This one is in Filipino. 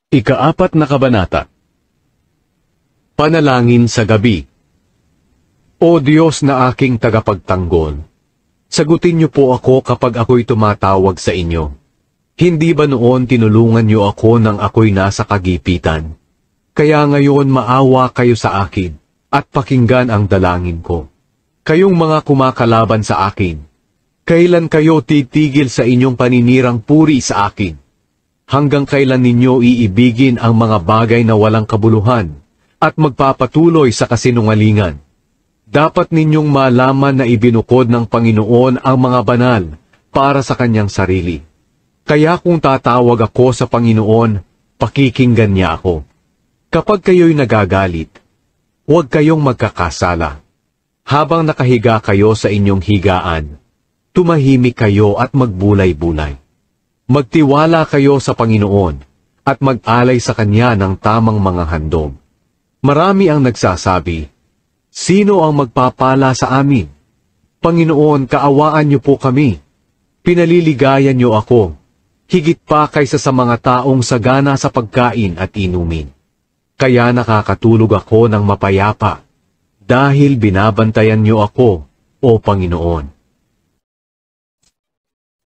Ika-4 na kabanata. Panalangin sa gabi. O Diyos na aking tagapagtanggol, sagutin niyo po ako kapag ako'y tumatawag sa inyo. Hindi ba noon tinulungan niyo ako nang ako'y nasa kagipitan? Kaya ngayon maawa kayo sa akin at pakinggan ang dalangin ko. Kayong mga kumakalaban sa akin, kailan kayo titigil sa inyong paninirang puri sa akin? Hanggang kailan ninyo iibigin ang mga bagay na walang kabuluhan at magpapatuloy sa kasinungalingan? Dapat ninyong malaman na ibinukod ng Panginoon ang mga banal para sa kanyang sarili. Kaya kung tatawag ako sa Panginoon, pakikinggan niya ako. Kapag kayo'y nagagalit, huwag kayong magkakasala. Habang nakahiga kayo sa inyong higaan, tumahimik kayo at magbulay-bulay. Magtiwala kayo sa Panginoon at mag-alay sa Kanya ng tamang mga handog. Marami ang nagsasabi, sino ang magpapala sa amin? Panginoon, kaawaan niyo po kami. Pinaliligayan niyo ako, higit pa kaysa sa mga taong sagana sa pagkain at inumin. Kaya nakakatulog ako ng mapayapa, dahil binabantayan niyo ako, O Panginoon.